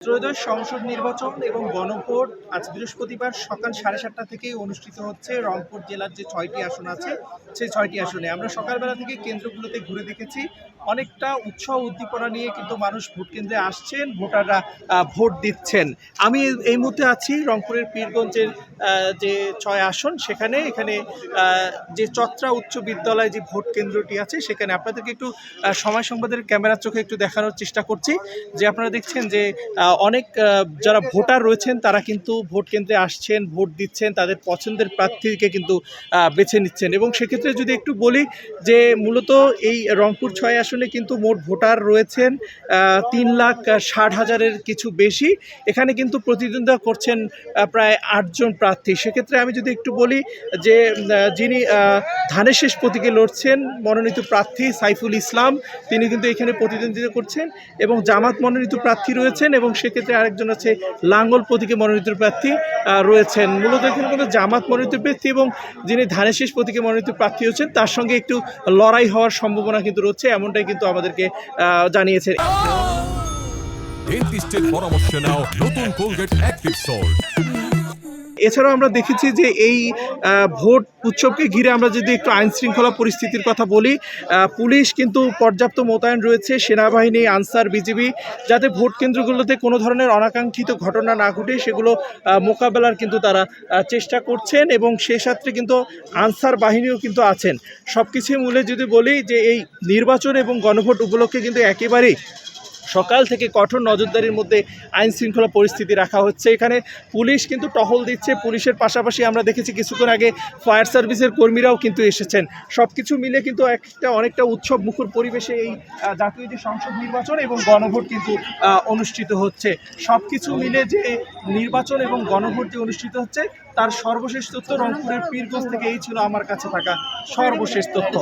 ত্রয়োদশ সংসদ নির্বাচন এবং গণভোট আজ বৃহস্পতিবার সকাল 7:30 থেকেই অনুষ্ঠিত হচ্ছে। রংপুর জেলার যে 6টি আসন আছে সেই 6টি আসনে আমরা সকালবেলা থেকে কেন্দ্রগুলোতে ঘুরে দেখেছি। অনেকটা উৎসাহ উদ্দীপনা নিয়ে কিন্তু মানুষ ভোট কেন্দ্রে আসছেন, ভোটাররা ভোট দিচ্ছেন। আমি এই মুহূর্তে আছি রংপুরের পীরগঞ্জের যে 6 আসন এখানে যে চত্রা উচ্চ বিদ্যালয় যে ভোট কেন্দ্রটি আছে সেখানে আপনাদেরকে একটু সময় সংবাদের ক্যামেরার চোখে একটু দেখানোর চেষ্টা করছি যে আপনারা দেখছেন যে অনেক যারা ভোটার রয়েছেন তারা কিন্তু ভোট কেন্দ্রে আসছেন, ভোট দিচ্ছেন, তাদের পছন্দের প্রার্থীকে কিন্তু বেছে নিচ্ছেন। এবং সেক্ষেত্রে যদি একটু বলি যে মূলত এই রংপুর 6 আসনে কিন্তু মোট ভোটার রয়েছেন 3,60,000-এর কিছু বেশি। এখানে কিন্তু প্রতিদ্বন্দ্বিতা করছেন প্রায় 8 জন প্রার্থী। সেক্ষেত্রে আমি যদি একটু বলি যে যিনি ধানের শেষ প্রতীকে লড়ছেন মনোনীত প্রার্থী সাইফুল ইসলাম, তিনি কিন্তু এখানে প্রতিদ্বন্দ্বিতা করছেন এবং জামাত মনোনীত প্রার্থী রয়েছেন এবং সেক্ষেত্রে আরেকজন আছে লাঙ্গল প্রতীকে মনোনীত প্রার্থী রয়েছেন। মূলত এখানে কিন্তু জামাত মনোনীত প্রার্থী এবং যিনি ধানের শেষ প্রতীকে মনোনীত প্রার্থী হচ্ছেন তার সঙ্গে একটু লড়াই হওয়ার সম্ভাবনা কিন্তু রয়েছে, এমনটাই কিন্তু আমাদেরকে জানিয়েছেন। ডেন্টিস্টের পরামর্শ নাও নতুন কোলগেট অ্যাক্টিভ সল্ট। এছাড়াও আমরা দেখেছি যে এই ভোট উৎসবকে ঘিরে আমরা যদি একটু আইন শৃঙ্খলা পরিস্থিতির কথা বলি, পুলিশ কিন্তু পর্যাপ্ত মোতায়েন রয়েছে, সেনাবাহিনী, আনসার, বিজিবি, যাতে ভোট কেন্দ্রগুলোতে কোনো ধরনের অনাকাঙ্ক্ষিত ঘটনা না ঘটে সেগুলো মোকাবেলার কিন্তু তারা চেষ্টা করছেন এবং সে সাথে কিন্তু আনসার বাহিনীও কিন্তু আছেন। সব কিছু মূলে যদি বলি যে এই নির্বাচন এবং গণভোট উপলক্ষে কিন্তু একেবারেই সকাল থেকে কঠোর নজরদারির মধ্যে আইন শৃঙ্খলা পরিস্থিতি রাখা হচ্ছে। এখানে পুলিশ কিন্তু টহল দিচ্ছে, পুলিশের পাশাপাশি আমরা দেখেছি কিছুক্ষণ আগে ফায়ার সার্ভিসের কর্মীরাও কিন্তু এসেছেন। সব কিছু মিলে কিন্তু অনেকটা উৎসব মুখর পরিবেশে এই জাতীয় যে সংসদ নির্বাচন এবং গণভোট কিন্তু অনুষ্ঠিত হচ্ছে। সব কিছু মিলে যে নির্বাচন এবং গণভোট যে অনুষ্ঠিত হচ্ছে তার সর্বশেষ তথ্য রংপুরের পীরগঞ্জ থেকে এই ছিল আমার কাছে থাকা সর্বশেষ তথ্য।